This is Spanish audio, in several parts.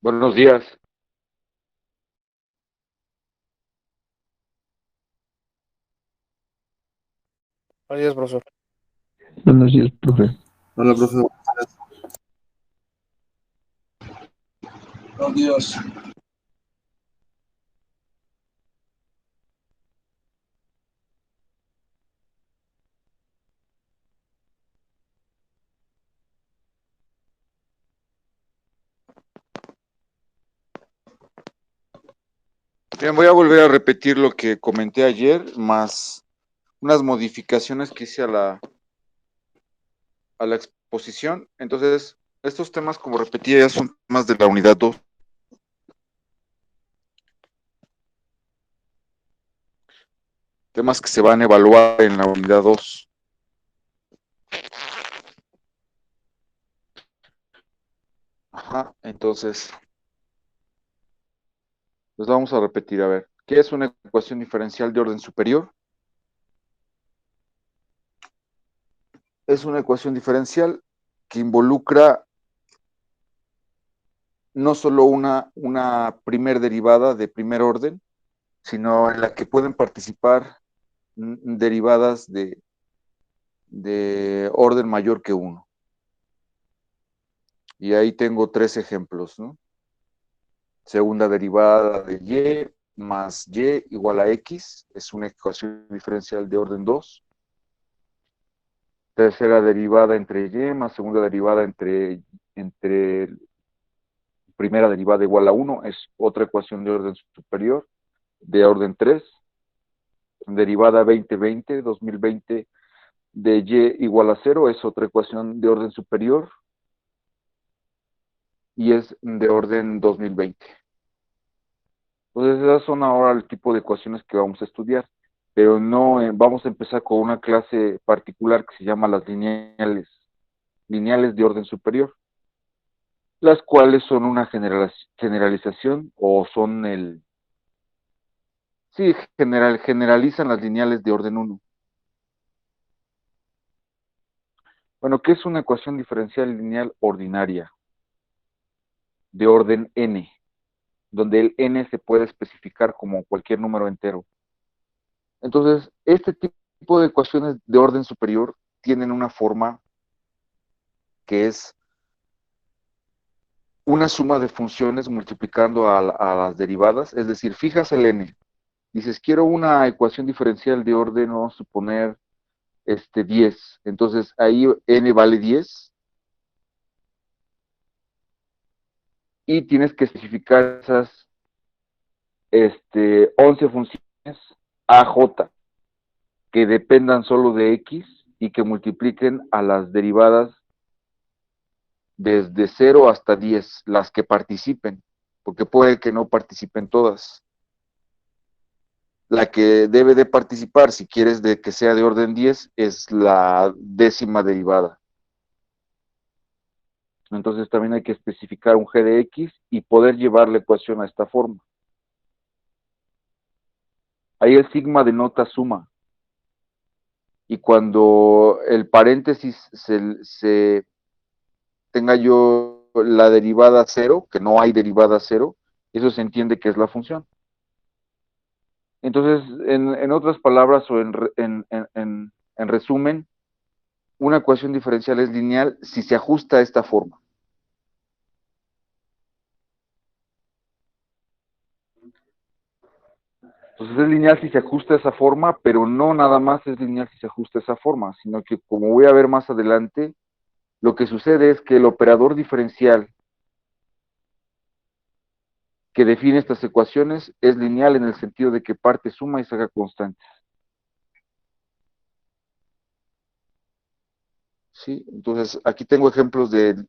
Buenos días. Buenos días, profesor. Buenos días, profe. Hola, profe. Buenos días. Bien, voy a volver a repetir lo que comenté ayer, más unas modificaciones que hice a la exposición. Entonces, estos temas, como repetía, ya son temas de la unidad 2, temas que se van a evaluar en la unidad 2. Ajá, entonces, los vamos a repetir. A ver, ¿qué es una ecuación diferencial de orden superior? Es una ecuación diferencial que involucra no solo una primer derivada de primer orden, sino en la que pueden participar derivadas de orden mayor que 1. Y ahí tengo 3 ejemplos, ¿no? Segunda derivada de y más y igual a x, es una ecuación diferencial de orden 2. Tercera derivada entre y más segunda derivada entre primera derivada igual a 1, es otra ecuación de orden superior, de orden 3. Derivada 2020 de y igual a 0, es otra ecuación de orden superior y es de orden 2020. Entonces, esas son ahora el tipo de ecuaciones que vamos a estudiar, pero no vamos a empezar con una clase particular que se llama las lineales de orden superior, las cuales son una generalización o son sí, generalizan las lineales de orden 1. Bueno, ¿qué es una ecuación diferencial lineal ordinaria de orden n? Donde el n se puede especificar como cualquier número entero. Entonces, este tipo de ecuaciones de orden superior tienen una forma que es una suma de funciones multiplicando a las derivadas, es decir, fijas el n, dices, quiero una ecuación diferencial de orden, vamos a suponer, 10, entonces ahí n vale 10, y tienes que especificar esas 11 funciones AJ, que dependan solo de X y que multipliquen a las derivadas desde 0 hasta 10, las que participen, porque puede que no participen todas. La que debe de participar, si quieres de que sea de orden 10, es la décima derivada. Entonces también hay que especificar un g de x y poder llevar la ecuación a esta forma. Ahí el sigma denota suma. Y cuando el paréntesis se tenga yo la derivada 0, que no hay derivada 0, eso se entiende que es la función. Entonces, en otras palabras o en resumen, una ecuación diferencial es lineal si se ajusta a esta forma. Entonces es lineal si se ajusta a esa forma, pero no nada más es lineal si se ajusta a esa forma, sino que como voy a ver más adelante, lo que sucede es que el operador diferencial que define estas ecuaciones es lineal en el sentido de que parte, suma y saca constantes. ¿Sí? Entonces, aquí tengo ejemplos de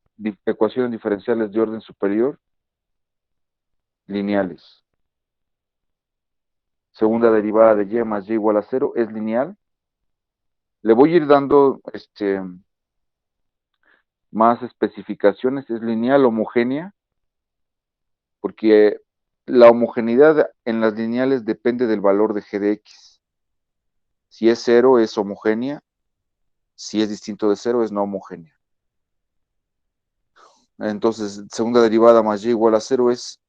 ecuaciones diferenciales de orden superior, lineales. Segunda derivada de y más y igual a 0 es lineal. Le voy a ir dando más especificaciones. Es lineal homogénea, porque la homogeneidad en las lineales depende del valor de g de x. Si es 0 es homogénea, si es distinto de 0 es no homogénea. Entonces, segunda derivada más y igual a 0 es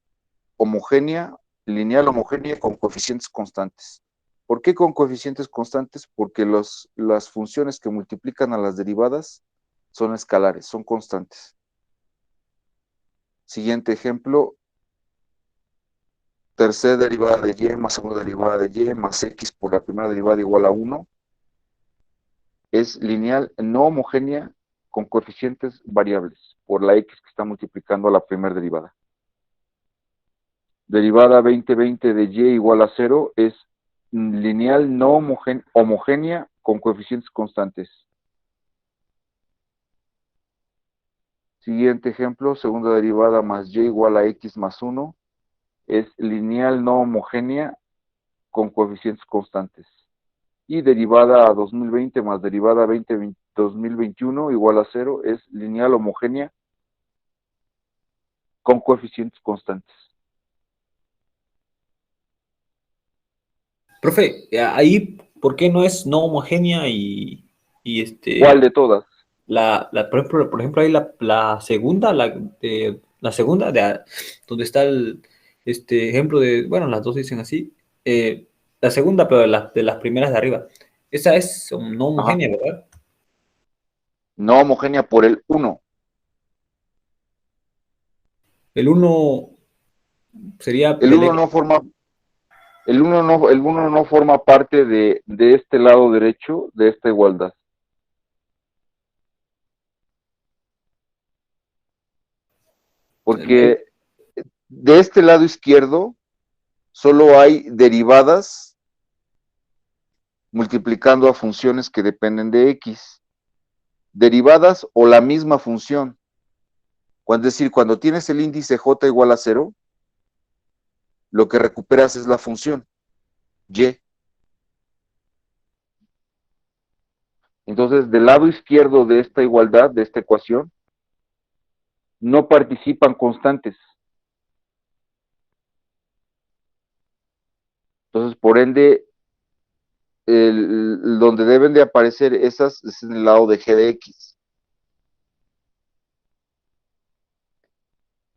homogénea, lineal homogénea con coeficientes constantes. ¿Por qué con coeficientes constantes? Porque las funciones que multiplican a las derivadas son escalares, son constantes. Siguiente ejemplo, tercera derivada de y más segunda derivada de y más x por la primera derivada igual a 1 es lineal no homogénea con coeficientes variables por la x que está multiplicando a la primera derivada. Derivada 20 de y igual a 0 es lineal no homogénea con coeficientes constantes. Siguiente ejemplo, segunda derivada más y igual a x más 1 es lineal no homogénea con coeficientes constantes. Y derivada a 2020 más derivada a 2021 igual a 0 es lineal homogénea con coeficientes constantes. Profe, ahí, ¿por qué no es no homogénea ¿Cuál de todas? por ejemplo, ahí la segunda, donde está ejemplo de, bueno, las dos dicen así, la segunda, pero de las primeras de arriba. Esa es no Ajá. homogénea, ¿verdad? No homogénea por el 1. El uno sería El 1 no forma el uno no forma parte de este lado derecho de esta igualdad. Porque de este lado izquierdo solo hay derivadas multiplicando a funciones que dependen de x. Derivadas o la misma función. Es decir, cuando tienes el índice j igual a 0, lo que recuperas es la función y. Entonces, del lado izquierdo de esta igualdad, de esta ecuación, no participan constantes. Entonces, por ende, donde deben de aparecer esas es en el lado de g de x.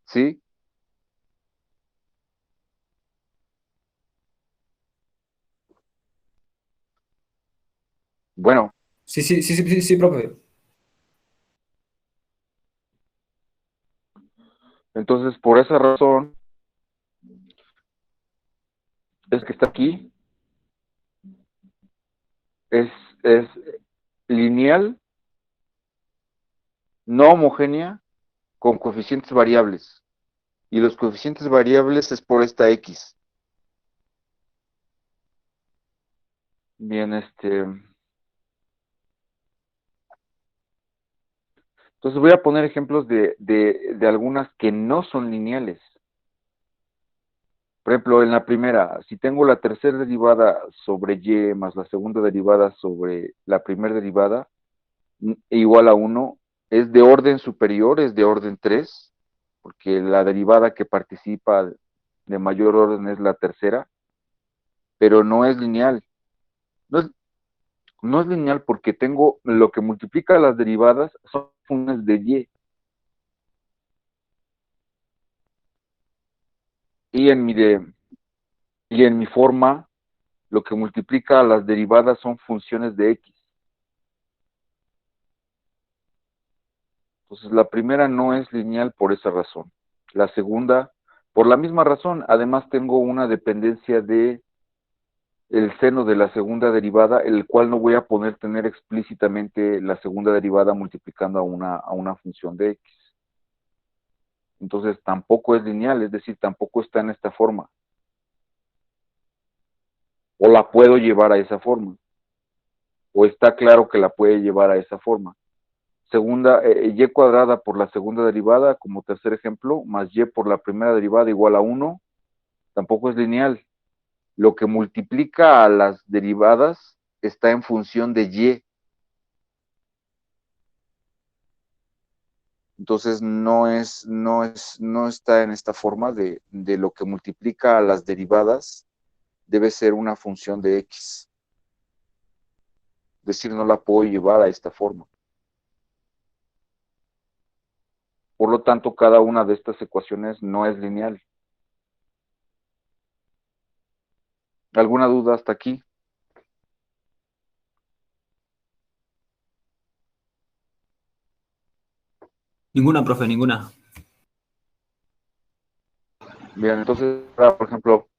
¿Sí? Bueno, Sí, profe. entonces por esa razón es que está aquí. Es lineal, no homogénea, con coeficientes variables. Y los coeficientes variables es por esta x. Bien, entonces voy a poner ejemplos de algunas que no son lineales. Por ejemplo, en la primera, si tengo la tercera derivada sobre y más la segunda derivada sobre la primera derivada, igual a 1, es de orden superior, es de orden 3, porque la derivada que participa de mayor orden es la tercera, pero no es lineal. No es, no es lineal porque tengo lo que multiplica las derivadas son funciones de y. Y y en mi forma, lo que multiplica a las derivadas son funciones de x. Entonces, la primera no es lineal por esa razón. La segunda, por la misma razón, además tengo una dependencia de el seno de la segunda derivada, el cual no voy a poder tener explícitamente la segunda derivada multiplicando a una función de x. Entonces, tampoco es lineal, es decir, tampoco está en esta forma. O la puedo llevar a esa forma. O está claro que la puede llevar a esa forma. Segunda, y cuadrada por la segunda derivada, como tercer ejemplo, más y por la primera derivada igual a 1, tampoco es lineal. Lo que multiplica a las derivadas está en función de y. Entonces no está en esta forma de lo que multiplica a las derivadas debe ser una función de x. Es decir, no la puedo llevar a esta forma. Por lo tanto, cada una de estas ecuaciones no es lineal. ¿Alguna duda hasta aquí? Ninguna, profe, ninguna. Bien, entonces, por ejemplo,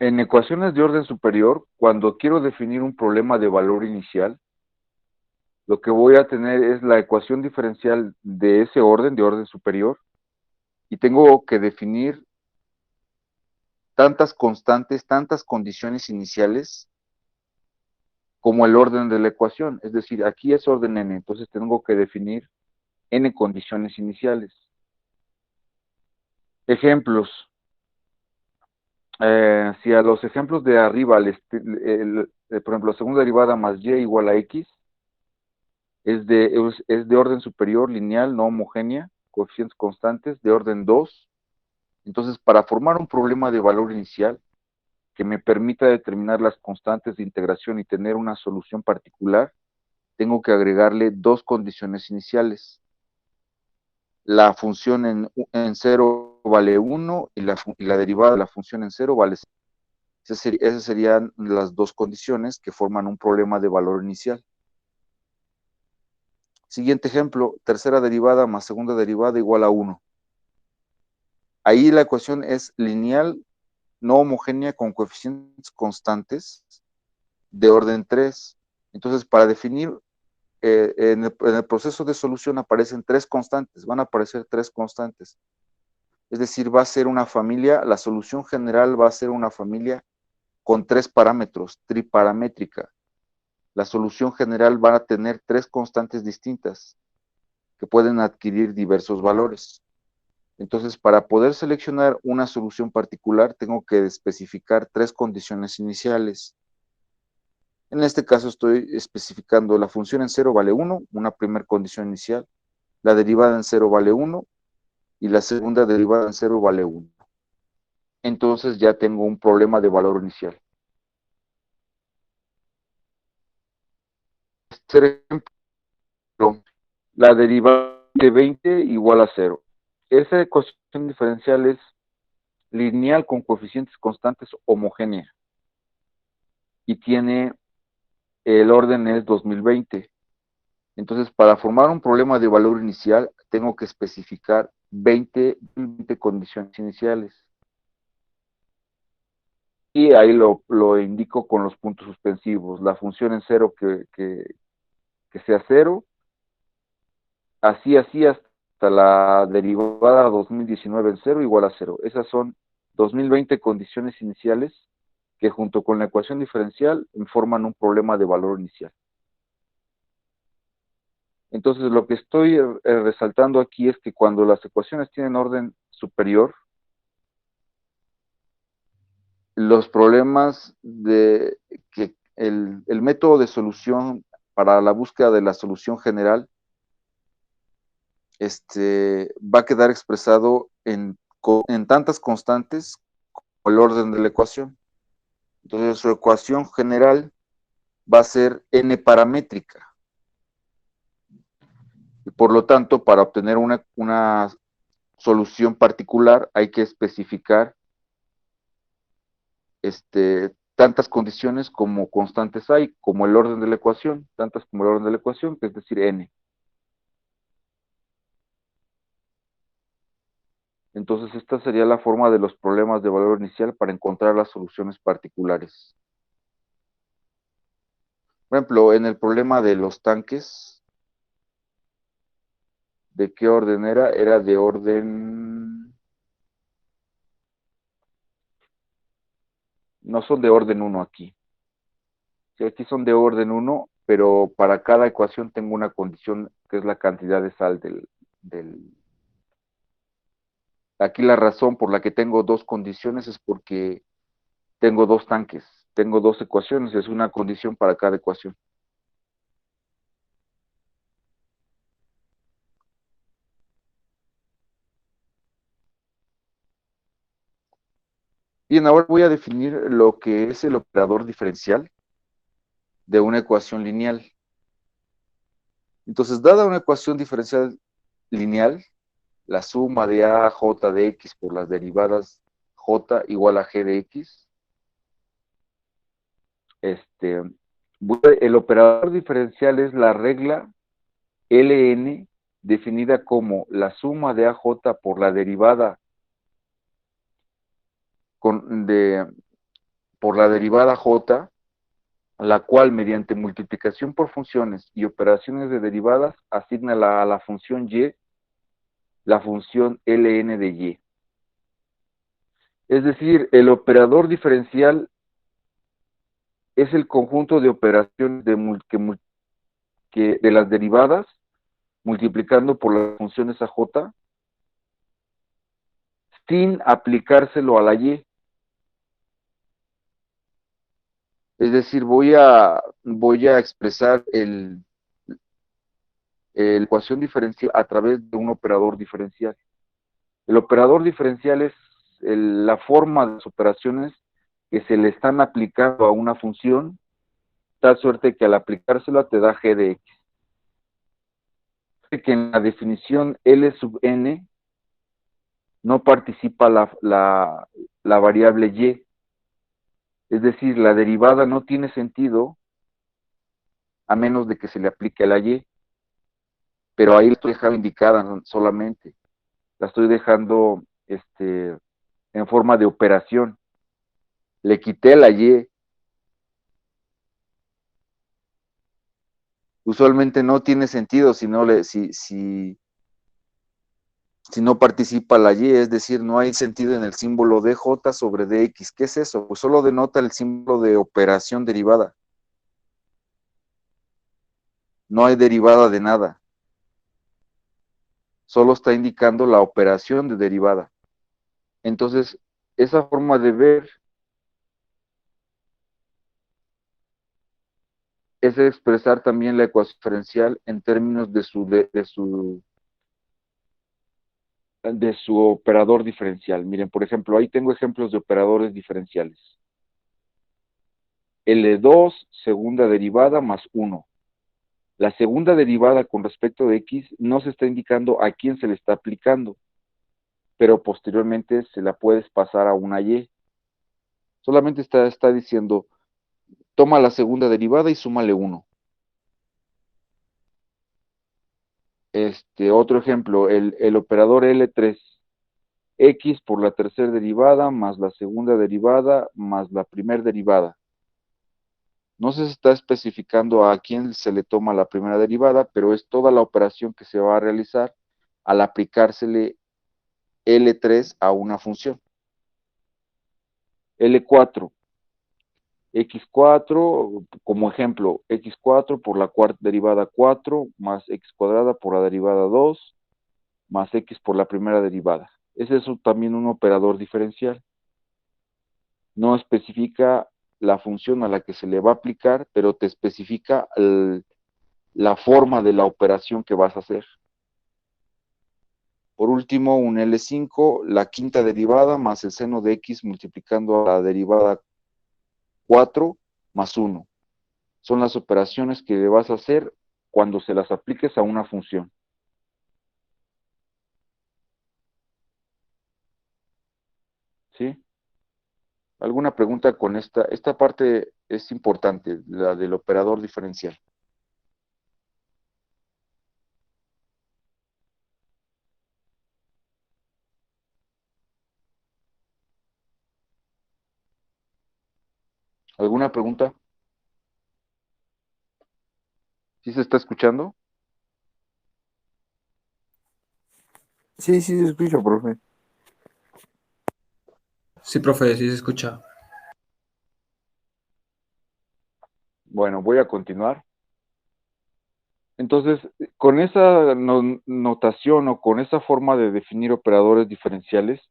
en ecuaciones de orden superior, cuando quiero definir un problema de valor inicial, lo que voy a tener es la ecuación diferencial de ese orden, de orden superior, y tengo que definir tantas constantes, tantas condiciones iniciales como el orden de la ecuación. Es decir, aquí es orden n, entonces tengo que definir n condiciones iniciales. Ejemplos. Si a los ejemplos de arriba, por ejemplo, la segunda derivada más y igual a x, es de orden superior, lineal, no homogénea, coeficientes constantes, de orden 2. Entonces, para formar un problema de valor inicial que me permita determinar las constantes de integración y tener una solución particular, tengo que agregarle dos condiciones iniciales. La función en 0 vale 1 y la derivada de la función en 0 vale 0. Esas serían las dos condiciones que forman un problema de valor inicial. Siguiente ejemplo, tercera derivada más segunda derivada igual a 1. Ahí la ecuación es lineal, no homogénea, con coeficientes constantes de orden 3. Entonces, para definir, en el proceso de solución aparecen tres constantes, van a aparecer tres constantes. Es decir, va a ser una familia, la solución general va a ser una familia con tres parámetros, triparamétrica. La solución general va a tener tres constantes distintas que pueden adquirir diversos valores. Entonces, para poder seleccionar una solución particular, tengo que especificar tres condiciones iniciales. En este caso estoy especificando la función en 0 vale 1, una primera condición inicial, la derivada en 0 vale 1 y la segunda derivada en 0 vale 1. Entonces ya tengo un problema de valor inicial. Tercer ejemplo, la derivada de 20 igual a 0. Esa ecuación diferencial es lineal con coeficientes constantes homogénea y tiene, el orden es 2020. Entonces, para formar un problema de valor inicial, tengo que especificar 20 condiciones iniciales. Y ahí lo indico con los puntos suspensivos. La función en 0 que sea 0, así hasta la derivada 2019 en 0 igual a 0. Esas son 2020 condiciones iniciales que junto con la ecuación diferencial forman un problema de valor inicial. Entonces, lo que estoy resaltando aquí es que cuando las ecuaciones tienen orden superior, los problemas de que el método de solución para la búsqueda de la solución general va a quedar expresado en tantas constantes como el orden de la ecuación. Entonces, su ecuación general va a ser n paramétrica. Y por lo tanto, para obtener una solución particular, hay que especificar tantas condiciones como constantes hay, como el orden de la ecuación, tantas como el orden de la ecuación, que es decir, n. Entonces, esta sería la forma de los problemas de valor inicial para encontrar las soluciones particulares. Por ejemplo, en el problema de los tanques, ¿de qué orden era? Era de orden... No son de orden 1 aquí. Sí, aquí son de orden 1, pero para cada ecuación tengo una condición que es la cantidad de sal del... Aquí la razón por la que tengo dos condiciones es porque tengo dos tanques, tengo dos ecuaciones, es una condición para cada ecuación. Bien, ahora voy a definir lo que es el operador diferencial de una ecuación lineal. Entonces, dada una ecuación diferencial lineal, la suma de a j de x por las derivadas j igual a g de x. El operador diferencial es la regla Ln definida como la suma de AJ por la derivada por la derivada J, la cual mediante multiplicación por funciones y operaciones de derivadas asigna a la función y la función Ln de y. Es decir, el operador diferencial es el conjunto de operaciones de las derivadas multiplicando por las funciones AJ sin aplicárselo a la y. Es decir, voy a expresar la ecuación diferencial a través de un operador diferencial. El operador diferencial es la forma de las operaciones que se le están aplicando a una función, tal suerte que al aplicársela te da g de x. Que en la definición L sub n no participa la variable y. Es decir, la derivada no tiene sentido a menos de que se le aplique la y. Pero ahí la estoy dejando indicada solamente. La estoy dejando en forma de operación. Le quité la y. Usualmente no tiene sentido si no participa la y, es decir, no hay sentido en el símbolo dj sobre dx. ¿Qué es eso? Pues solo denota el símbolo de operación derivada. No hay derivada de nada. Solo está indicando la operación de derivada. Entonces, esa forma de ver es expresar también la ecuación diferencial en términos de su operador diferencial. Miren, por ejemplo, ahí tengo ejemplos de operadores diferenciales. L2, segunda derivada, más 1. La segunda derivada con respecto de x no se está indicando a quién se le está aplicando, pero posteriormente se la puedes pasar a una y. Solamente está diciendo, toma la segunda derivada y súmale 1. Otro ejemplo, el operador L3, x por la tercera derivada más la segunda derivada más la primera derivada. No se está especificando a quién se le toma la primera derivada, pero es toda la operación que se va a realizar al aplicársele L3 a una función. L4, x4, como ejemplo, x4 por la cuarta derivada 4 más x cuadrada por la derivada 2 más x por la primera derivada. Ese es también un operador diferencial. No especifica la función a la que se le va a aplicar, pero te especifica la forma de la operación que vas a hacer. Por último, un L5, la quinta derivada más el seno de x multiplicando a la derivada 4 más 1. Son las operaciones que le vas a hacer cuando se las apliques a una función. ¿Sí? ¿Alguna pregunta con esta? Esta parte es importante, la del operador diferencial. ¿Alguna pregunta? ¿Sí se está escuchando? Sí, sí, se escucha, profe. Sí, profe, sí se escucha. Bueno, voy a continuar. Entonces, con esa notación o con esa forma de definir operadores diferenciales,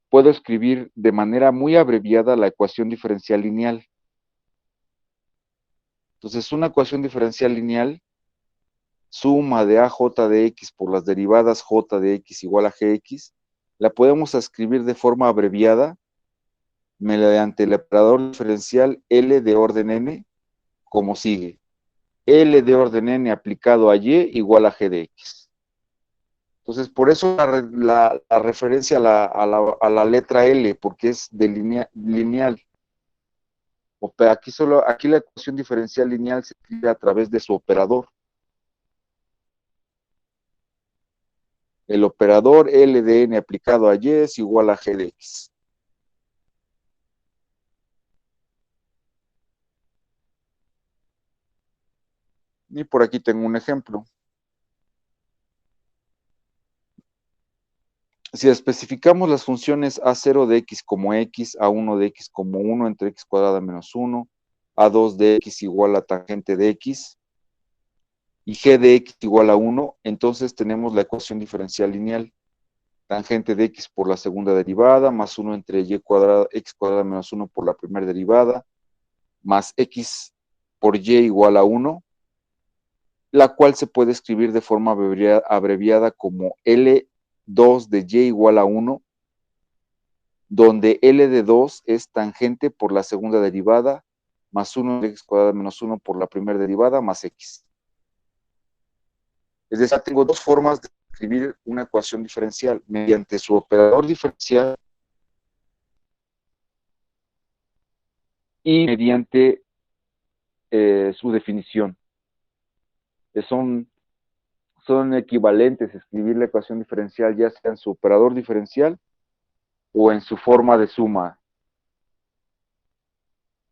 puedo escribir de manera muy abreviada la ecuación diferencial lineal. Entonces, una ecuación diferencial lineal, suma de AJ de X por las derivadas J de X igual a Gx, la podemos escribir de forma abreviada mediante el operador diferencial L de orden n, como sigue. L de orden n aplicado a y igual a g de x. Entonces, por eso la referencia a la letra L, porque es de lineal. Aquí la ecuación diferencial lineal se escribe a través de su operador. El operador L de n aplicado a y es igual a g de x. Y por aquí tengo un ejemplo. Si especificamos las funciones a0 de x como x, a1 de x como 1 entre x cuadrada menos 1, a2 de x igual a tangente de x, y g de x igual a 1, entonces tenemos la ecuación diferencial lineal. Tangente de x por la segunda derivada, más 1 entre y cuadrada, x cuadrada menos 1 por la primera derivada, más x por y igual a 1, la cual se puede escribir de forma abreviada como L2 de y igual a 1, donde L de 2 es tangente por la segunda derivada, más 1 de x cuadrada menos 1 por la primera derivada, más x. Es decir, tengo dos formas de escribir una ecuación diferencial, mediante su operador diferencial y mediante su definición. Son equivalentes escribir la ecuación diferencial ya sea en su operador diferencial o en su forma de suma.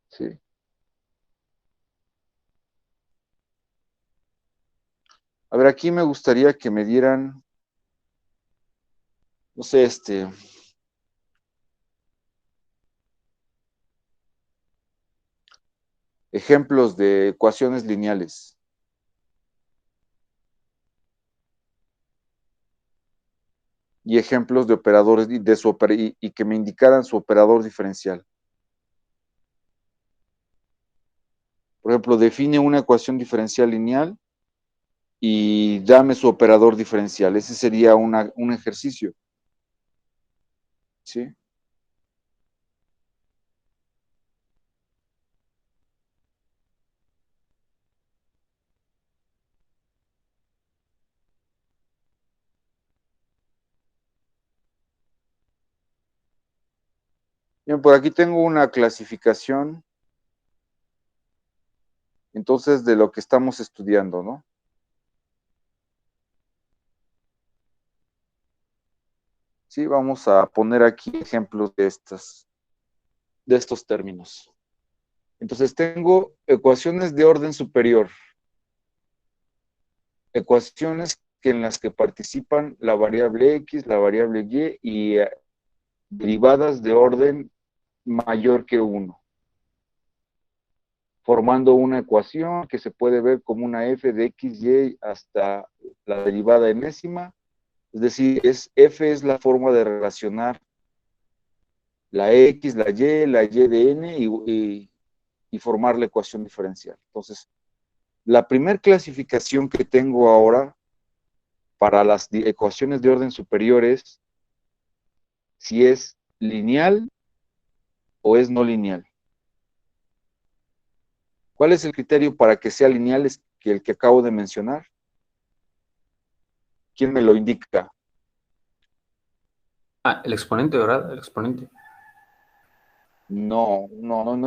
Sí. A ver, aquí me gustaría que me dieran, no sé, ejemplos de ecuaciones lineales. Y ejemplos de operadores y que me indicaran su operador diferencial. Por ejemplo, define una ecuación diferencial lineal y dame su operador diferencial. Ese sería un ejercicio. ¿Sí? Bien, por aquí tengo una clasificación, entonces, de lo que estamos estudiando, ¿no? Sí, vamos a poner aquí ejemplos de estos términos. Entonces, tengo ecuaciones de orden superior. Ecuaciones en las que participan la variable x, la variable y derivadas de orden mayor que 1, formando una ecuación que se puede ver como una f de x, y hasta la derivada enésima. Es decir, f es la forma de relacionar la x, la y de n y formar la ecuación diferencial. Entonces, la primera clasificación que tengo ahora para las ecuaciones de orden superior es si es lineal o es no lineal. ¿Cuál es el criterio para que sea lineal? Es el que acabo de mencionar. ¿Quién me lo indica? Ah, el exponente, ¿verdad? El exponente. No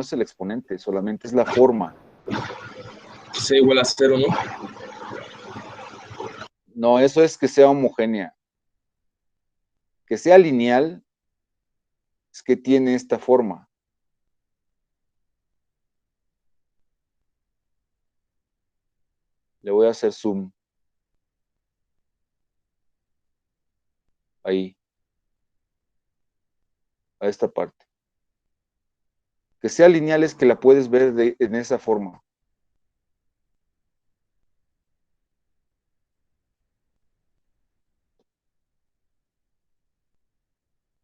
es el exponente, solamente es la forma. Que sea igual a 0, ¿no? No, eso es que sea homogénea. Que sea lineal es que tiene esta forma. Le voy a hacer zoom. Ahí. A esta parte. Que sea lineal es que la puedes ver en esa forma.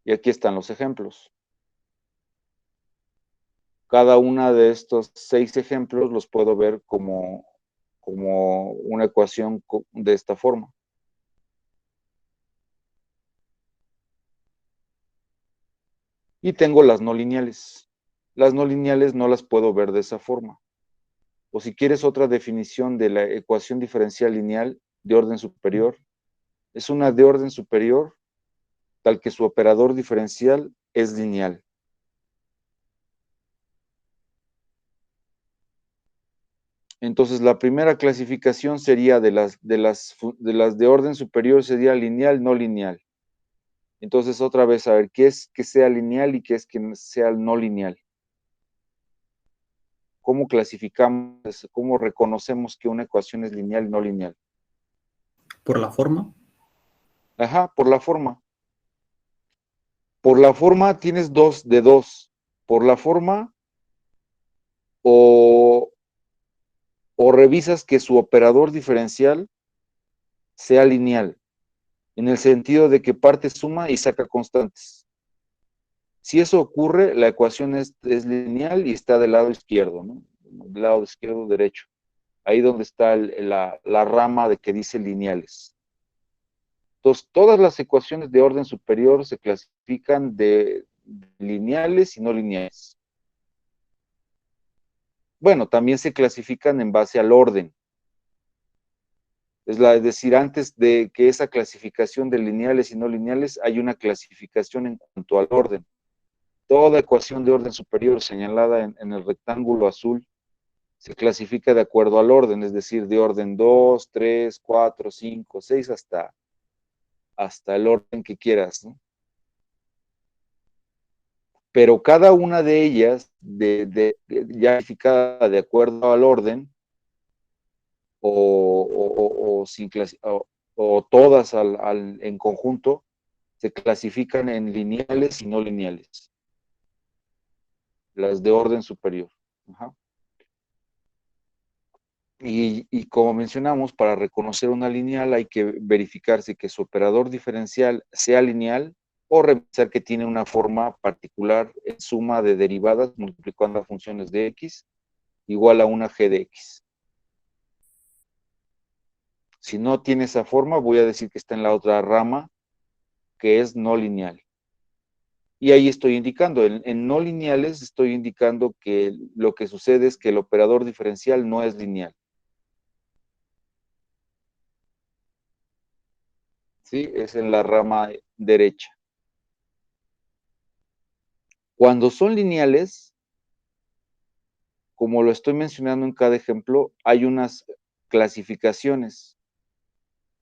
Y aquí están los ejemplos. Cada una de estos 6 ejemplos los puedo ver como una ecuación de esta forma. Y tengo las no lineales. Las no lineales no las puedo ver de esa forma. O si quieres otra definición de la ecuación diferencial lineal de orden superior, Es una de orden superior, tal que su operador diferencial es lineal. Entonces, la primera clasificación sería de las de orden superior sería lineal, no lineal. Entonces, otra vez, a ver, ¿qué es que sea lineal y qué es que sea no lineal? ¿Cómo clasificamos, cómo reconocemos que una ecuación es lineal y no lineal? ¿Por la forma? Ajá, por la forma. Por la forma tienes dos de dos. Por la forma o revisas que su operador diferencial sea lineal, en el sentido de que parte suma y saca constantes. Si eso ocurre, la ecuación es lineal y está del lado izquierdo, ¿no? Del lado izquierdo derecho. Ahí donde está la rama de que dice lineales. Entonces, todas las ecuaciones de orden superior se clasifican de lineales y no lineales. Bueno, también se clasifican en base al orden. Es decir, antes de que esa clasificación de lineales y no lineales, hay una clasificación en cuanto al orden. Toda ecuación de orden superior señalada en el rectángulo azul se clasifica de acuerdo al orden, es decir, de orden 2, 3, 4, 5, 6, hasta el orden que quieras, ¿no? Pero cada una de ellas, ya clasificada de acuerdo al orden, sin o todas en conjunto, se clasifican en lineales y no lineales. Las de orden superior. Ajá. Y como mencionamos, para reconocer una lineal hay que verificarse que su operador diferencial sea lineal o revisar que tiene una forma particular en suma de derivadas multiplicando a funciones de x igual a una g de x. Si no tiene esa forma, voy a decir que está en la otra rama, que es no lineal. Y ahí estoy indicando, en no lineales estoy indicando que lo que sucede es que el operador diferencial no es lineal. ¿Sí? Es en la rama derecha. Cuando son lineales, como lo estoy mencionando en cada ejemplo, hay unas clasificaciones.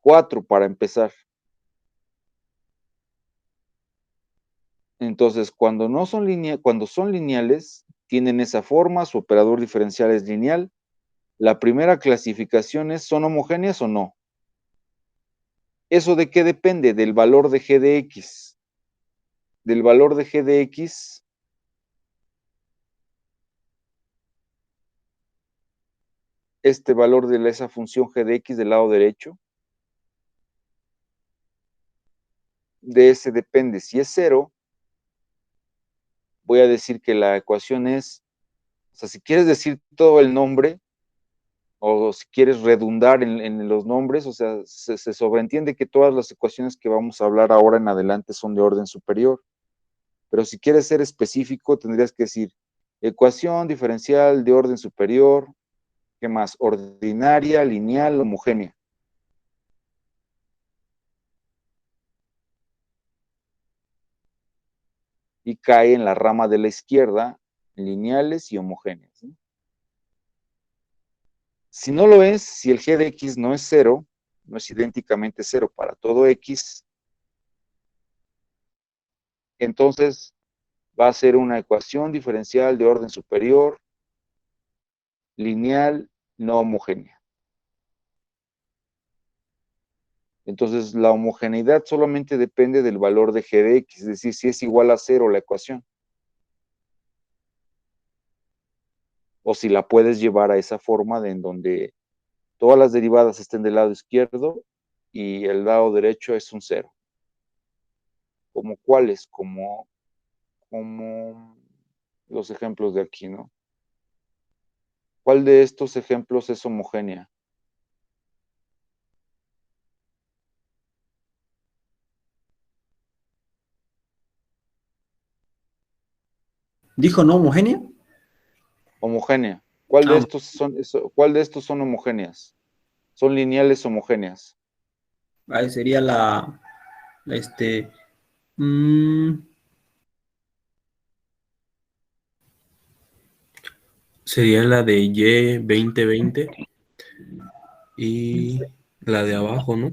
4 para empezar. Entonces, cuando son lineales, tienen esa forma, su operador diferencial es lineal. La primera clasificación es, ¿son homogéneas o no? ¿Eso de qué depende? Del valor de g de x. Del valor de g de x, este valor de esa función g de x del lado derecho, de ese depende. Si es 0, voy a decir que la ecuación es, o sea, si quieres decir todo el nombre, o si quieres redundar en los nombres, o sea, se sobreentiende que todas las ecuaciones que vamos a hablar ahora en adelante son de orden superior. Pero si quieres ser específico, tendrías que decir ecuación diferencial de orden superior, ¿qué más? Ordinaria, lineal, homogénea. Y cae en la rama de la izquierda, lineales y homogéneas, ¿no? Si no lo es, si el g de x no es 0, no es idénticamente 0 para todo x, entonces va a ser una ecuación diferencial de orden superior, lineal, no homogénea. Entonces, la homogeneidad solamente depende del valor de g de x, es decir, si es igual a 0 la ecuación. O si la puedes llevar a esa forma en donde todas las derivadas estén del lado izquierdo y el lado derecho es un 0. ¿Como cuáles? Como los ejemplos de aquí, ¿no? ¿Cuál de estos ejemplos es homogénea? ¿Dijo no homogénea? Homogénea. ¿Cuál de estos son homogéneas? Son lineales homogéneas. Ahí sería este, mm, Sería la de Y 2020 y la de abajo, ¿no?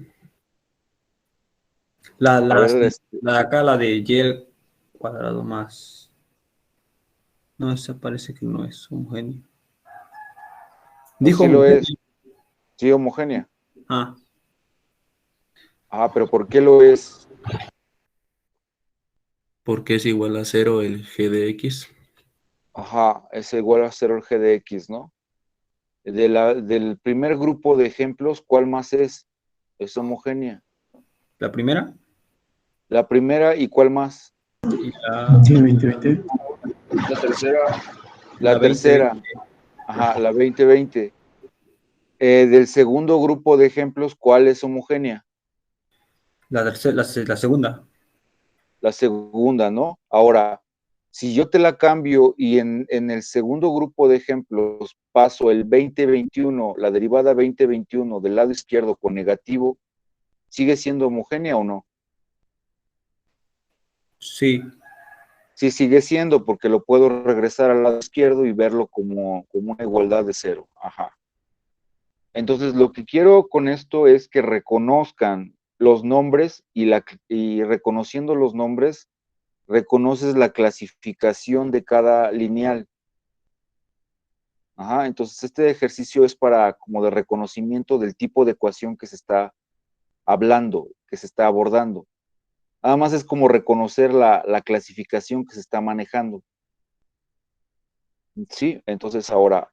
la, A la, ver, la de acá, la de Y al cuadrado más. No, esa parece que no es homogéneo. pues Dijo sí lo es, homogéneo. sí, homogénea. Ah, Ah, pero ¿por qué lo es? Porque es igual a 0 el G de X. Ajá, es igual a 0 el G de X, ¿no? Del primer grupo de ejemplos, ¿cuál más es? Es homogénea. la primera La primera, ¿y cuál más? y la, Sí, 2020. La tercera, la La 20. tercera, ajá, la 2020. Del segundo grupo de ejemplos, ¿cuál es homogénea? La tercera, la segunda. La segunda, ¿no? Ahora, si yo te la cambio y en el segundo grupo de ejemplos paso el 2021, la derivada 2021 del lado izquierdo con negativo, ¿sigue siendo homogénea o no? Sí, Sí, sigue siendo, porque lo puedo regresar al lado izquierdo y verlo como una igualdad de cero. Ajá. Entonces, lo que quiero con esto es que reconozcan los nombres y reconociendo los nombres, reconoces la clasificación de cada lineal. Ajá, entonces este ejercicio es para como de reconocimiento del tipo de ecuación que se está hablando, que se está abordando. Nada más es como reconocer la clasificación que se está manejando. Sí, entonces ahora,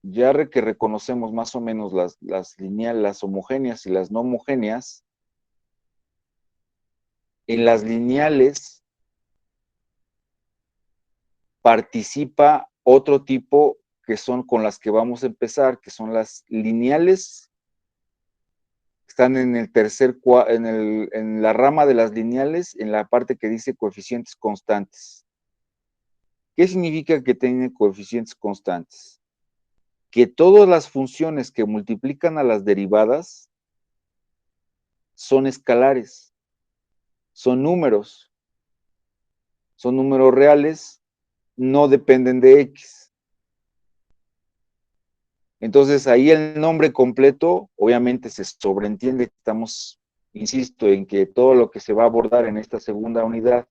ya que reconocemos más o menos las lineales, las homogéneas y las no homogéneas, en las lineales participa otro tipo que son con las que vamos a empezar, que son las lineales. Están en el en la rama de las lineales, en la parte que dice coeficientes constantes. ¿Qué significa que tiene coeficientes constantes? Que todas las funciones que multiplican a las derivadas son escalares, son números reales, no dependen de X. Entonces ahí el nombre completo, obviamente se sobreentiende que estamos, insisto, en que todo lo que se va a abordar en esta segunda unidad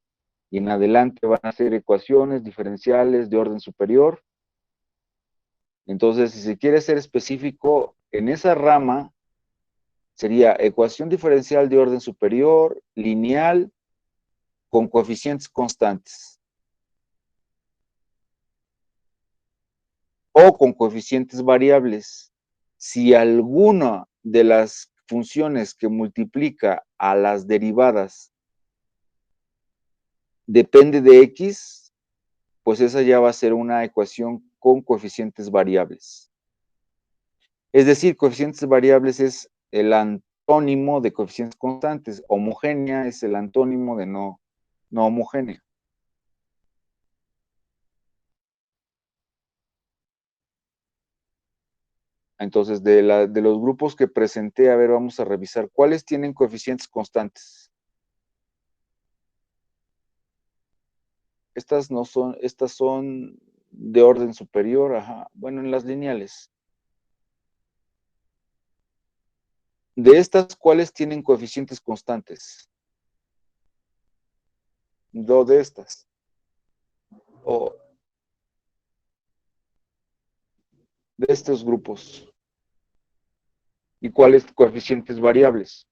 y en adelante van a ser ecuaciones diferenciales de orden superior. Entonces, si se quiere ser específico, en esa rama sería ecuación diferencial de orden superior, lineal, con coeficientes constantes. O con coeficientes variables. Si alguna de las funciones que multiplica a las derivadas depende de X, pues esa ya va a ser una ecuación con coeficientes variables. Es decir, coeficientes variables es el antónimo de coeficientes constantes. Homogénea es el antónimo de no homogénea. Entonces, de los grupos que presenté, a ver, vamos a revisar cuáles tienen coeficientes constantes. Estas no son, estas son de orden superior, ajá. Bueno, en las lineales. De estas, ¿cuáles tienen coeficientes constantes? Dos de estas. O de estos grupos. ¿Y cuáles coeficientes variables?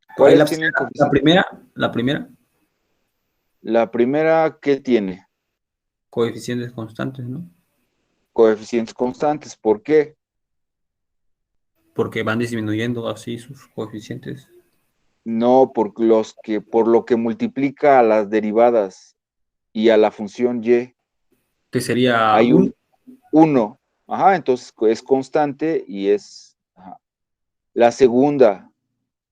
ahí ¿Cuáles tienen coeficientes? la primera, La primera, ¿qué tiene? coeficientes constantes, ¿no? Coeficientes constantes. ¿Por qué? Porque van disminuyendo así sus coeficientes. No, por lo que multiplica a las derivadas y a la función y. Que sería Hay un, un 1. Ajá, entonces es constante y es. Ajá. La segunda,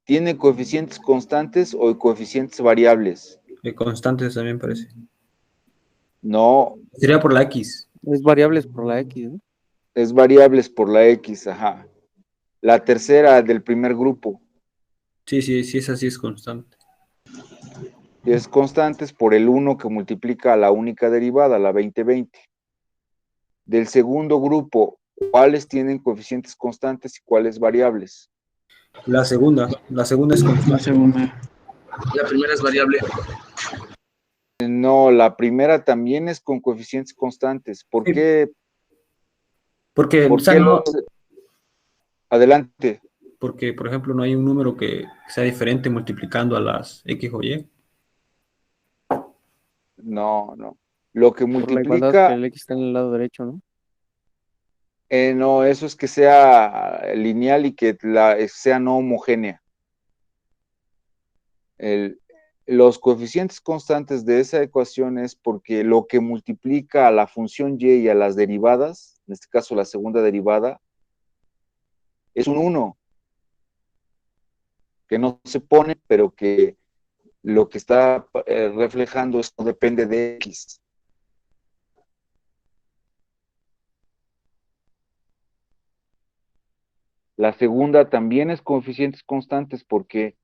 ¿tiene coeficientes constantes o coeficientes variables? Constantes también parece. No, Sería por la X. Es variables por la X, ¿no? es variables por la X, ajá. La tercera del primer grupo Sí, sí, sí, esa sí es constante. es constantes por el 1 que multiplica a la única derivada, la 20/20. Del segundo grupo, ¿cuáles tienen coeficientes constantes y cuáles variables? La segunda es La constante. segunda. La primera es variable. No, la primera también es con coeficientes constantes. ¿Por Sí, qué? porque, o ¿Por sea, qué no, los... Adelante. porque, por ejemplo, no hay un número que sea diferente multiplicando a las X o Y. No, no. Lo que Por la igualdad que multiplica, el X está en el lado derecho, ¿no? no, eso es que sea lineal y que sea no homogénea. El- los coeficientes constantes de esa ecuación es porque lo que multiplica a la función y y a las derivadas, en este caso la segunda derivada, es un 1, que no se pone, pero que lo que está reflejando esto depende de X. La segunda también es coeficientes constantes porque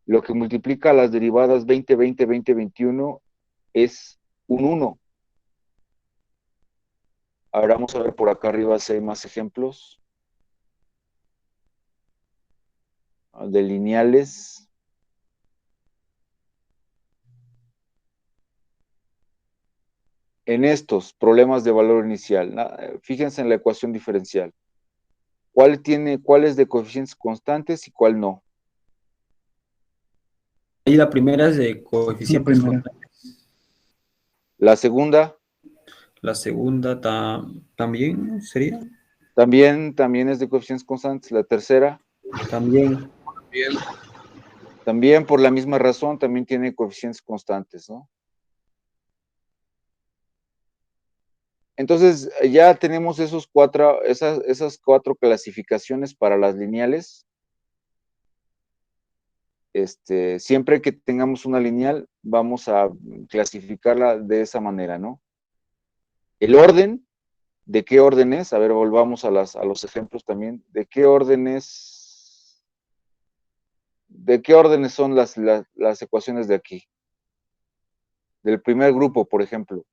lo que multiplica a las derivadas 20, 20, 20, 21 es un 1. Ahora vamos a ver por acá arriba si hay más ejemplos de lineales. En estos problemas de valor inicial, fíjense en la ecuación diferencial. ¿Cuál es de coeficientes constantes y cuál no? Y la primera es de La coeficientes primera. constantes. La segunda La segunda también sería. también es de coeficientes constantes. La tercera También. Bien. también por la misma razón también tiene coeficientes constantes, ¿no? Entonces, ya tenemos esas cuatro clasificaciones para las lineales. Siempre que tengamos una lineal, vamos a clasificarla de esa manera, ¿no? El orden, ¿de qué orden es? A ver, volvamos a los ejemplos también. ¿De qué órdenes son las ecuaciones de aquí? Del primer grupo, por ejemplo.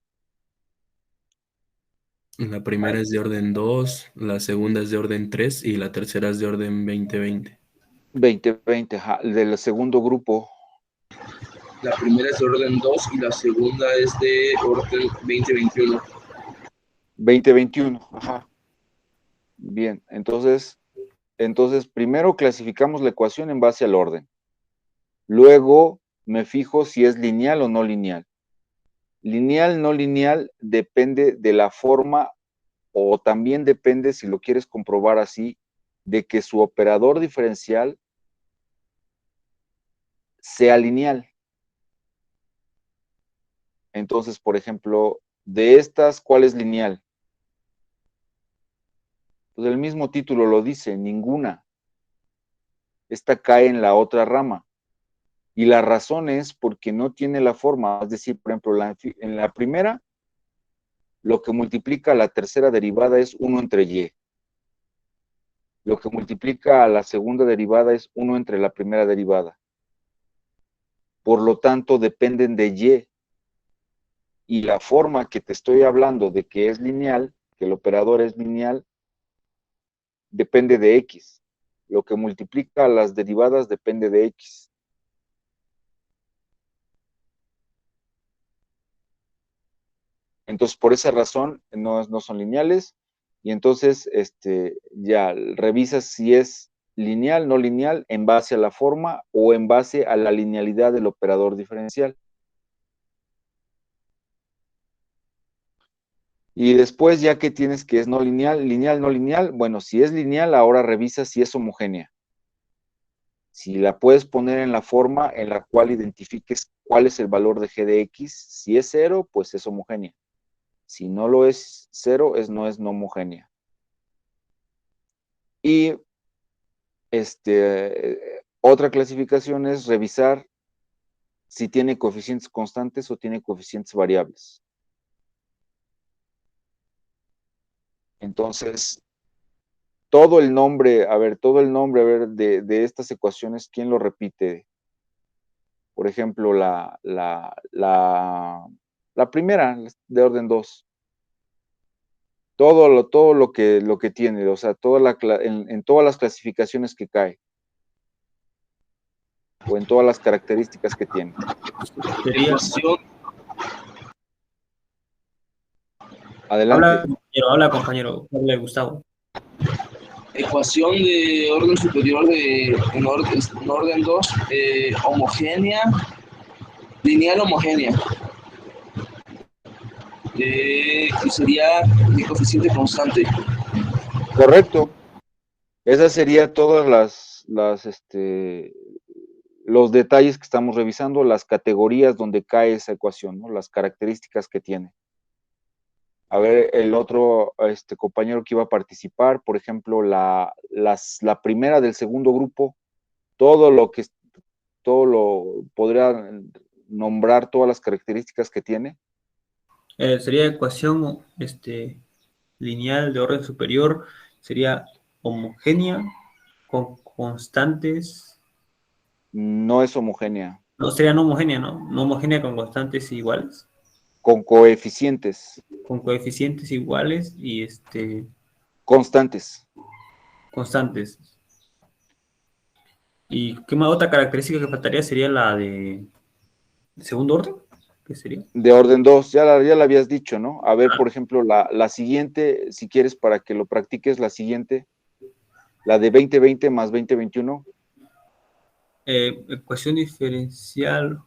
La primera es de orden 2, la segunda es de orden 3 y la tercera es de orden 20/20. 20/20, ajá. Del segundo grupo, La primera es de orden 2 y la segunda es de orden 20-21. 20/21, ajá. Bien, entonces primero clasificamos la ecuación en base al orden. Luego me fijo si es lineal o no lineal. Lineal, no lineal, depende de la forma o también depende, si lo quieres comprobar así, de que su operador diferencial sea lineal. Entonces, por ejemplo, de estas, ¿cuál es lineal? Pues el mismo título lo dice, ninguna. Esta cae en la otra rama. Y la razón es porque no tiene la forma, es decir, por ejemplo, en la primera, lo que multiplica a la tercera derivada es 1 entre y. Lo que multiplica a la segunda derivada es 1 entre la primera derivada. Por lo tanto, dependen de y. Y la forma que te estoy hablando de que es lineal, que el operador es lineal, depende de x. Lo que multiplica a las derivadas depende de x. Entonces, por esa razón, no son lineales. Y entonces, ya revisas si es lineal, no lineal, en base a la forma o en base a la linealidad del operador diferencial. Y después, ya que tienes que es no lineal, lineal, no lineal, bueno, si es lineal, ahora revisa si es homogénea. Si la puedes poner en la forma en la cual identifiques cuál es el valor de g de x, si es 0, pues es homogénea. Si no lo es 0, no es no homogénea. Y otra clasificación es revisar si tiene coeficientes constantes o tiene coeficientes variables. Entonces, todo el nombre, de estas ecuaciones, ¿quién lo repite? Por ejemplo, la primera de orden 2. Todo lo que tiene, o sea, en todas las clasificaciones que cae, o en todas las características que tiene. Sería, Ecuación, Adelante. habla compañero, habla Gustavo. ecuación de orden superior en orden 2, homogénea, lineal homogénea. Que sería mi coeficiente constante. Correcto. Esas serían todas los detalles que estamos revisando, las categorías donde cae esa ecuación, ¿no? Las características que tiene. A ver, el otro compañero que iba a participar, por ejemplo, la primera del segundo grupo, podría nombrar todas las características que tiene. Sería ecuación lineal de orden superior, sería homogénea con constantes. No es homogénea. No, sería no homogénea, ¿no? No homogénea con constantes iguales. Con coeficientes. Con coeficientes iguales y Constantes. constantes. ¿Y qué más otra característica que faltaría sería la de segundo orden? ¿Qué sería? De orden 2, ya la habías dicho, ¿no? A ver, por ejemplo, la siguiente, si quieres para que lo practiques, la siguiente, la de 2020 más 2021. Ecuación diferencial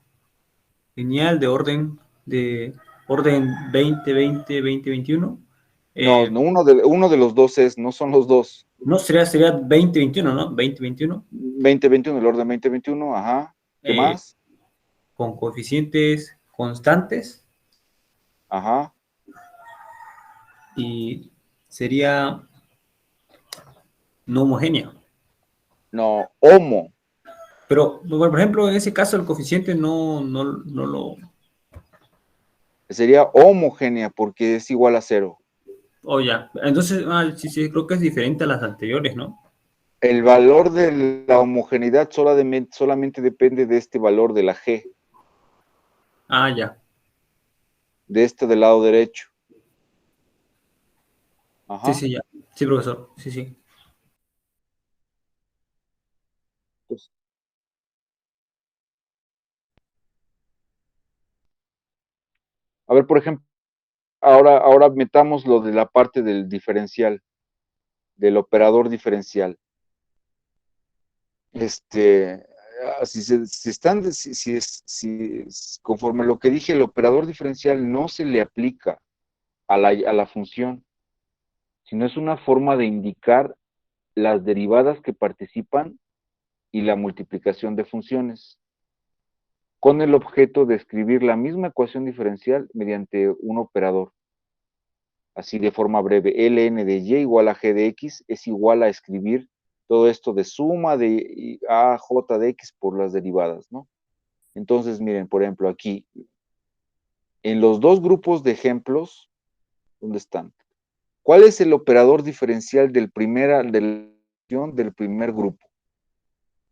lineal de orden 2020, 2021. No, uno de los dos no son los dos. No, sería 2021, ¿no? 2021. 2021, el orden 2021, ajá. ¿Qué más? Con coeficientes constantes. Ajá. Y sería no homogénea. No, homo. Pero, por ejemplo, en ese caso el coeficiente no lo... Sería homogénea porque es igual a 0. Oh, ya. Entonces, sí, creo que es diferente a las anteriores, ¿no? El valor de la homogeneidad solamente depende de este valor de la G. Ah, ya. De del lado derecho. Ajá. Sí, ya. Sí, profesor. Sí. Pues, a ver, por ejemplo, ahora metamos lo de la parte del diferencial, del operador diferencial. Si conforme lo que dije, el operador diferencial no se le aplica a la función, sino es una forma de indicar las derivadas que participan y la multiplicación de funciones, con el objeto de escribir la misma ecuación diferencial mediante un operador. Así de forma breve, ln de y igual a g de x es igual a escribir todo esto de suma de a j de x por las derivadas, ¿no? Entonces, miren, por ejemplo, aquí, en los dos grupos de ejemplos, ¿dónde están? ¿Cuál es el operador diferencial del primer grupo?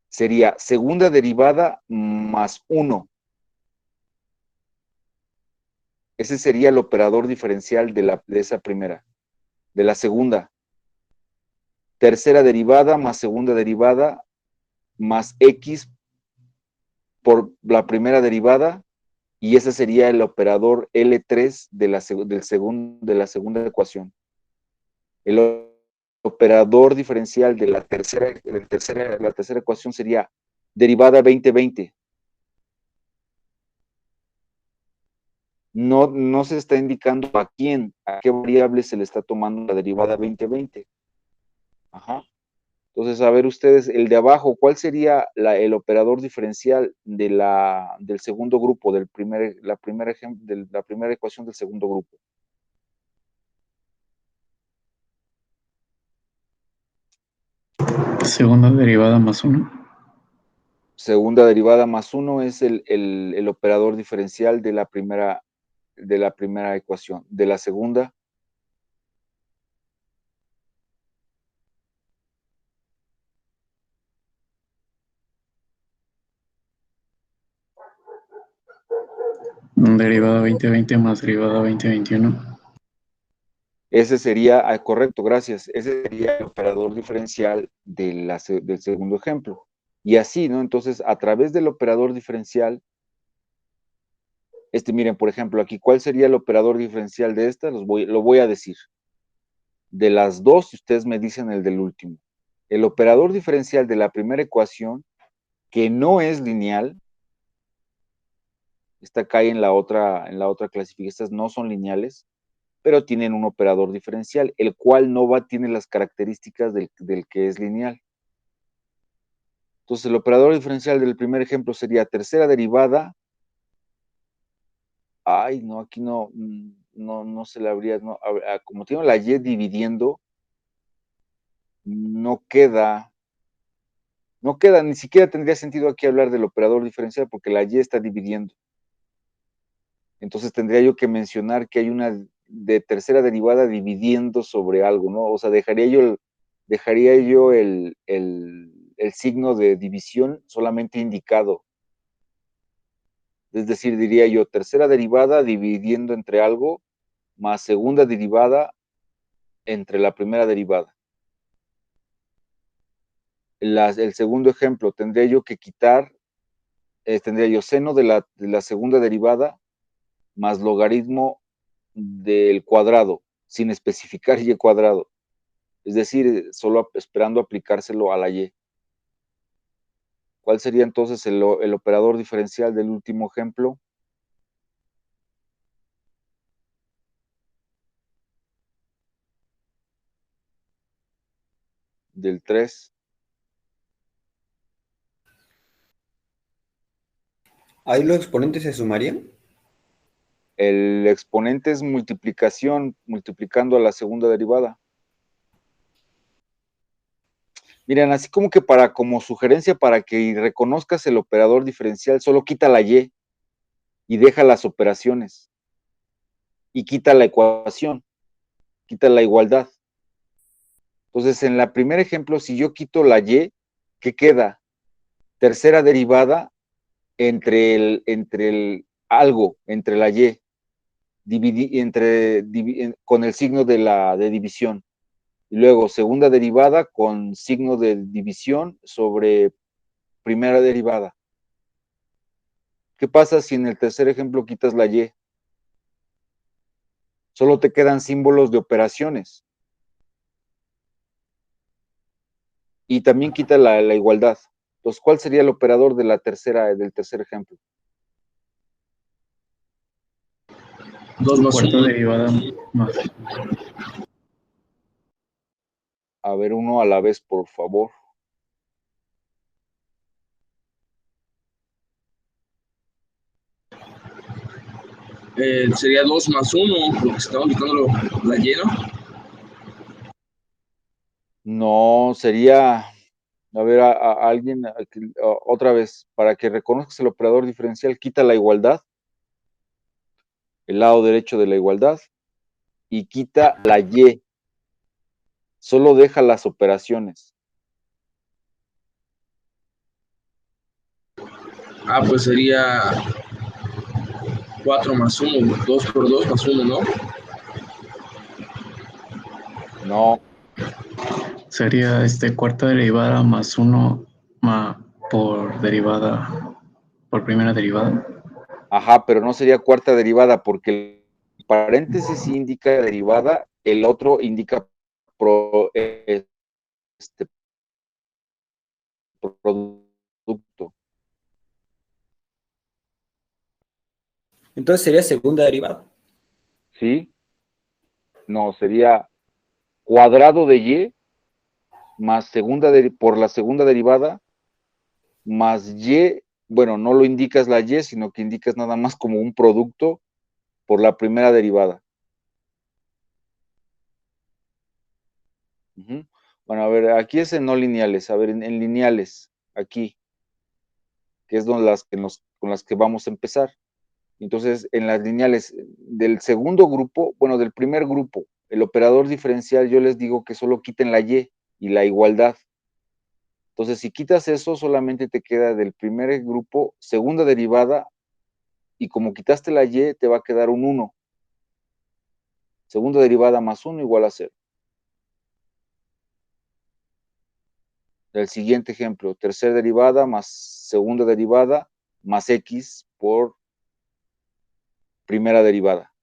Sería segunda derivada más 1. Ese sería el operador diferencial de esa primera. De la segunda. Tercera derivada más segunda derivada más x por la primera derivada, y ese sería el operador L3 de la segunda ecuación. El operador diferencial de la tercera ecuación sería derivada 2020. No se está indicando a qué variable se le está tomando la derivada 2020. Ajá. Entonces, a ver ustedes, el de abajo, ¿cuál sería el operador diferencial del segundo grupo, la primera ecuación del segundo grupo? Segunda derivada más 1. segunda derivada más 1 es el operador diferencial de la primera ecuación. De la segunda, Derivada 2020 más derivada 2021. ese sería, correcto, gracias, ese sería el operador diferencial del segundo ejemplo. Y así, ¿no? Entonces, a través del operador diferencial, miren, por ejemplo, aquí, ¿cuál sería el operador diferencial de esta? Lo voy a decir. De las dos, ustedes me dicen el del último. El operador diferencial de la primera ecuación, que no es lineal, esta cae en la otra clasificación, estas no son lineales, pero tienen un operador diferencial, el cual tiene las características del que es lineal. Entonces, el operador diferencial del primer ejemplo sería tercera derivada. Ay, no, aquí no se le habría, no, como tiene la y dividiendo, no queda, ni siquiera tendría sentido aquí hablar del operador diferencial porque la y está dividiendo. Entonces tendría yo que mencionar que hay una de tercera derivada dividiendo sobre algo, ¿no? O sea, dejaría yo el signo de división solamente indicado. Es decir, diría yo tercera derivada dividiendo entre algo más segunda derivada entre la primera derivada. El segundo ejemplo, tendría yo que quitar, tendría yo seno de la segunda derivada más logaritmo del cuadrado, sin especificar y cuadrado. Es decir, solo esperando aplicárselo a la y. ¿Cuál sería entonces el operador diferencial del último ejemplo? Del 3. ¿Ahí los exponentes se sumarían? El exponente es multiplicación, multiplicando a la segunda derivada. Miren, así como que como sugerencia para que reconozcas el operador diferencial, solo quita la y deja las operaciones. Y quita la ecuación, quita la igualdad. Entonces, en el primer ejemplo, si yo quito la y, ¿qué queda? Tercera derivada entre la y, con el signo de división. Y luego, segunda derivada con signo de división sobre primera derivada. ¿Qué pasa si en el tercer ejemplo quitas la y? Solo te quedan símbolos de operaciones. Y también quita la igualdad. Entonces, ¿cuál sería el operador del tercer ejemplo? 2 más Cuarta 1. derivada más. A ver, uno a la vez, por favor. Sería 2 más 1, porque estamos quitando la y, ¿no? No, sería, a ver, a alguien, otra vez, para que reconozcas el operador diferencial, quita la igualdad, el lado derecho de la igualdad, y quita la y. Solo deja las operaciones. Pues sería 4 más 1, 2 por 2 más 1, ¿no? No, Sería cuarta derivada más 1 por derivada, por primera derivada. ajá, pero no sería cuarta derivada, porque el paréntesis sí indica derivada, el otro indica producto. Entonces sería segunda derivada. ¿Sí? No, sería cuadrado de y más por la segunda derivada más y, bueno, no lo indicas la y, sino que indicas nada más como un producto por la primera derivada. Bueno, a ver, aquí es en no lineales, a ver, en lineales, aquí. que es con las que vamos a empezar. Entonces, en las lineales del segundo grupo, bueno, del primer grupo, el operador diferencial, yo les digo que solo quiten la y la igualdad. Entonces, si quitas eso, solamente te queda del primer grupo, segunda derivada, y como quitaste la y, te va a quedar un 1. Segunda derivada más 1 igual a 0. El siguiente ejemplo, tercera derivada más segunda derivada más x por primera derivada.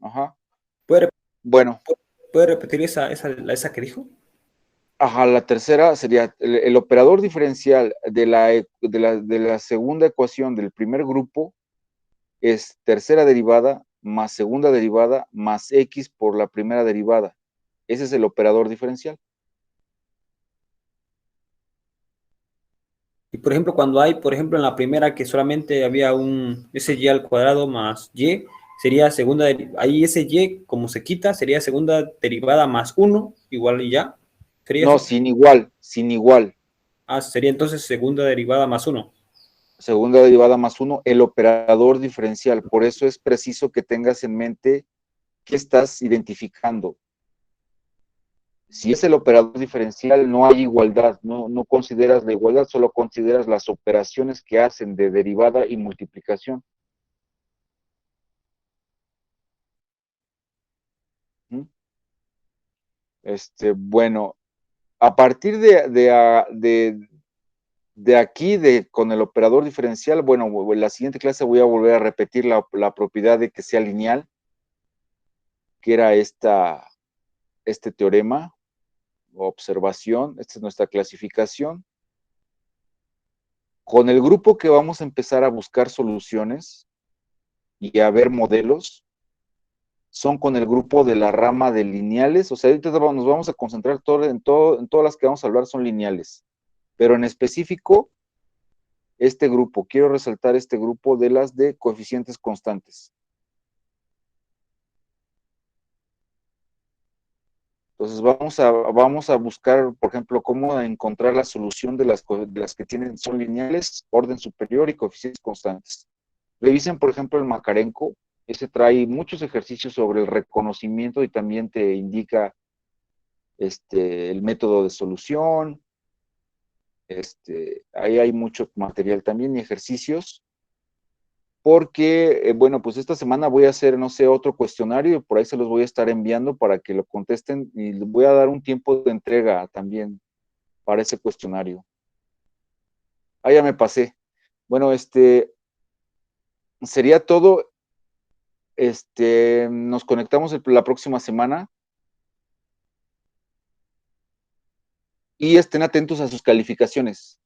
Ajá. ¿Puede, Bueno, puede repetir esa que dijo? ajá, la tercera sería el operador diferencial de la segunda ecuación del primer grupo es tercera derivada más segunda derivada más x por la primera derivada. Ese es el operador diferencial. Y por ejemplo, cuando hay, por ejemplo, en la primera que solamente había un ese y al cuadrado más y, sería segunda, ahí ese y, como se quita, sería segunda derivada más 1, igual y ya. ¿Sería No, eso? sin igual, sin igual. Ah, sería entonces segunda derivada más 1. Segunda derivada más 1, el operador diferencial. Por eso es preciso que tengas en mente qué estás identificando. Si es el operador diferencial, no hay igualdad, no consideras la igualdad, solo consideras las operaciones que hacen de derivada y multiplicación. ¿Mm? Bueno, a partir de aquí, con el operador diferencial, bueno, en la siguiente clase voy a volver a repetir la propiedad de que sea lineal, que era este teorema, o observación, esta es nuestra clasificación. Con el grupo que vamos a empezar a buscar soluciones y a ver modelos, son con el grupo de la rama de lineales, o sea, ahorita nos vamos a concentrar en todas las que vamos a hablar son lineales, pero en específico, este grupo, quiero resaltar este grupo de las de coeficientes constantes. Entonces vamos a buscar, por ejemplo, cómo encontrar la solución de las que son lineales, orden superior y coeficientes constantes. Revisen, por ejemplo, el Makarenko. Ese trae muchos ejercicios sobre el reconocimiento y también te indica el método de solución. Ahí hay mucho material también y ejercicios. Porque, bueno, pues esta semana voy a hacer, no sé, otro cuestionario y por ahí se los voy a estar enviando para que lo contesten y les voy a dar un tiempo de entrega también para ese cuestionario. Ah, ya me pasé. Bueno, sería todo. Nos conectamos la próxima semana y estén atentos a sus calificaciones.